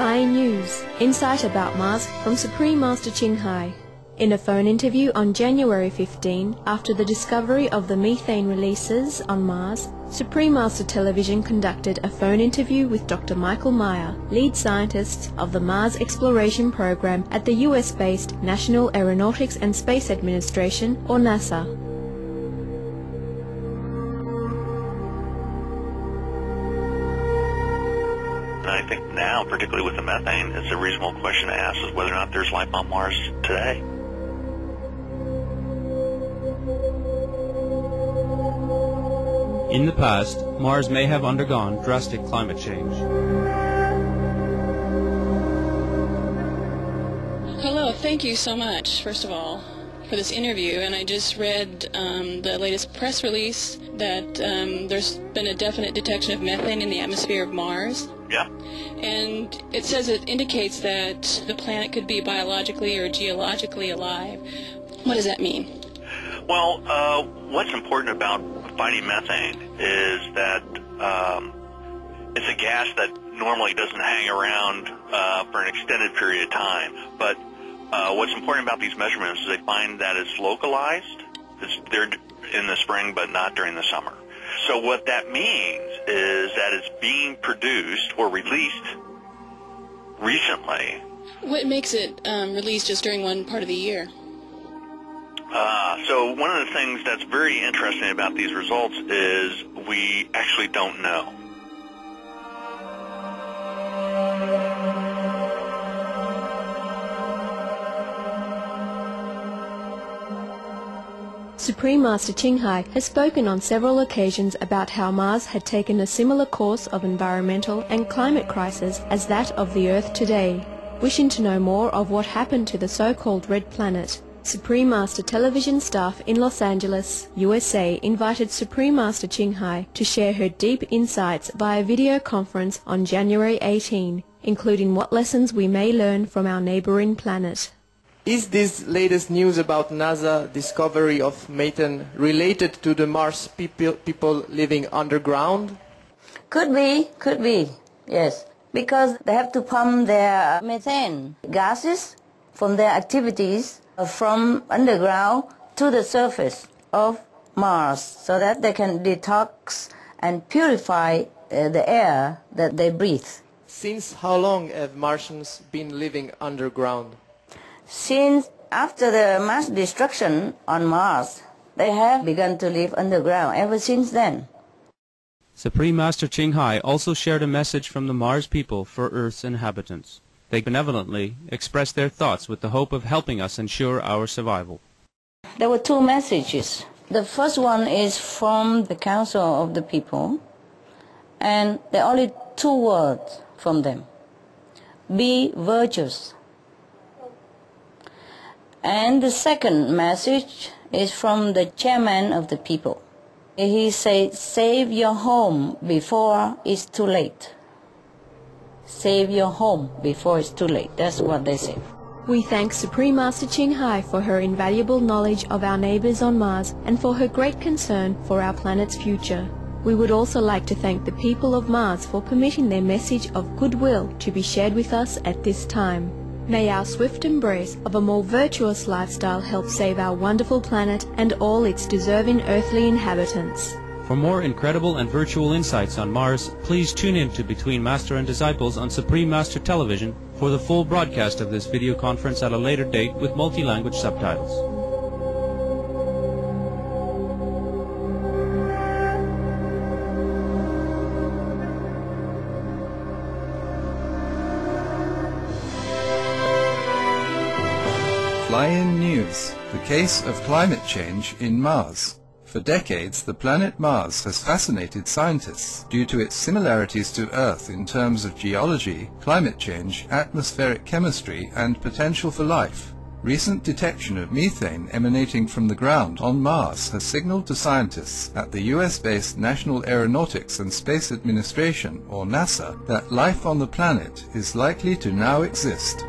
Flying News, insight about Mars from Supreme Master Ching Hai. In a phone interview on January 15, after the discovery of the methane releases on Mars, Supreme Master Television conducted a phone interview with Dr. Michael Meyer, lead scientist of the Mars Exploration Program at the US-based National Aeronautics and Space Administration, or NASA. I think now, particularly with the methane, it's a reasonable question to ask is whether or not there's life on Mars today. In the past, Mars may have undergone drastic climate change. Hello, thank you so much, first of all, for this interview. And I just read the latest press release that there's been a definite detection of methane in the atmosphere of Mars. Yeah. And it says it indicates that the planet could be biologically or geologically alive. What does that mean? Well, what's important about finding methane is that it's a gas that normally doesn't hang around for an extended period of time. But what's important about these measurements is they find that it's localized. They're in the spring, but not during the summer. So what that means is that it's being produced or released recently. What makes it released just during one part of the year? So one of the things that's very interesting about these results is we actually don't know. Supreme Master Ching Hai has spoken on several occasions about how Mars had taken a similar course of environmental and climate crisis as that of the Earth today. Wishing to know more of what happened to the so-called Red Planet, Supreme Master television staff in Los Angeles, USA invited Supreme Master Ching Hai to share her deep insights via video conference on January 18, including what lessons we may learn from our neighboring planet. Is this latest news about NASA discovery of methane related to the Mars people living underground? Could be, yes. Because they have to pump their methane gases from their activities from underground to the surface of Mars so that they can detox and purify the air that they breathe. Since how long have Martians been living underground? Since after the mass destruction on Mars, they have begun to live underground ever since then. Supreme Master Ching Hai also shared a message from the Mars people for Earth's inhabitants. They benevolently expressed their thoughts with the hope of helping us ensure our survival. There were two messages. The first one is from the Council of the People, and there are only two words from them. Be virtuous. And the second message is from the chairman of the people. He said, save your home before it's too late. Save your home before it's too late. That's what they say. We thank Supreme Master Ching Hai for her invaluable knowledge of our neighbors on Mars and for her great concern for our planet's future. We would also like to thank the people of Mars for permitting their message of goodwill to be shared with us at this time. May our swift embrace of a more virtuous lifestyle help save our wonderful planet and all its deserving earthly inhabitants. For more incredible and virtual insights on Mars, please tune in to Between Master and Disciples on Supreme Master Television for the full broadcast of this video conference at a later date with multi-language subtitles. Fly-in News, the case of climate change in Mars. For decades, the planet Mars has fascinated scientists due to its similarities to Earth in terms of geology, climate change, atmospheric chemistry, and potential for life. Recent detection of methane emanating from the ground on Mars has signaled to scientists at the US-based National Aeronautics and Space Administration, or NASA, that life on the planet is likely to now exist.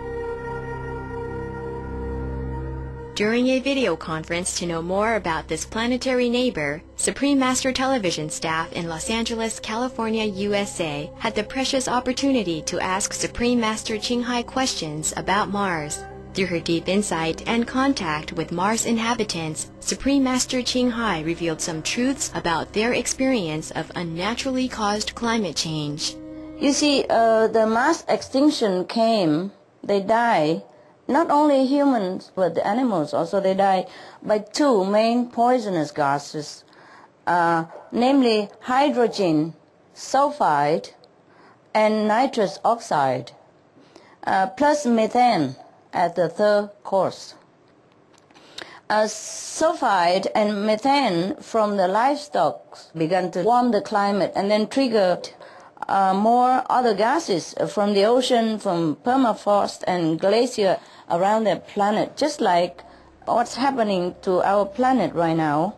During a video conference to know more about this planetary neighbor, Supreme Master Television staff in Los Angeles, California, USA, had the precious opportunity to ask Supreme Master Ching Hai questions about Mars. Through her deep insight and contact with Mars inhabitants, Supreme Master Ching Hai revealed some truths about their experience of unnaturally caused climate change. You see, the mass extinction came, they die. Not only humans, but the animals also, they die by two main poisonous gases, namely hydrogen sulfide and nitrous oxide, plus methane at the third course. Sulfide and methane from the livestock began to warm the climate and then triggered more other gases from the ocean, from permafrost and glacier around the planet, just like what's happening to our planet right now.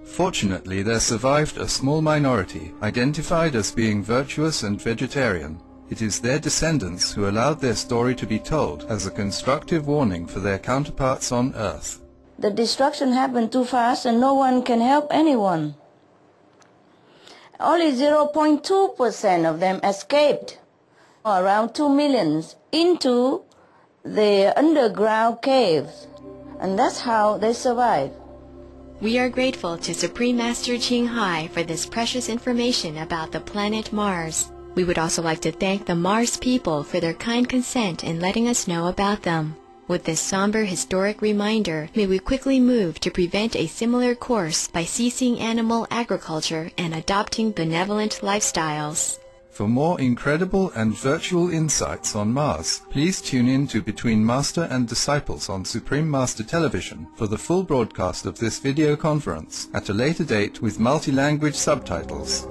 Fortunately, there survived a small minority, identified as being virtuous and vegetarian. It is their descendants who allowed their story to be told as a constructive warning for their counterparts on Earth. The destruction happened too fast and no one can help anyone. Only 0.2% of them escaped, around 2 million, into the underground caves. And that's how they survived. We are grateful to Supreme Master Ching Hai for this precious information about the planet Mars. We would also like to thank the Mars people for their kind consent in letting us know about them. With this somber historic reminder, may we quickly move to prevent a similar course by ceasing animal agriculture and adopting benevolent lifestyles. For more incredible and virtual insights on Mars, please tune in to Between Master and Disciples on Supreme Master Television for the full broadcast of this video conference at a later date with multi-language subtitles.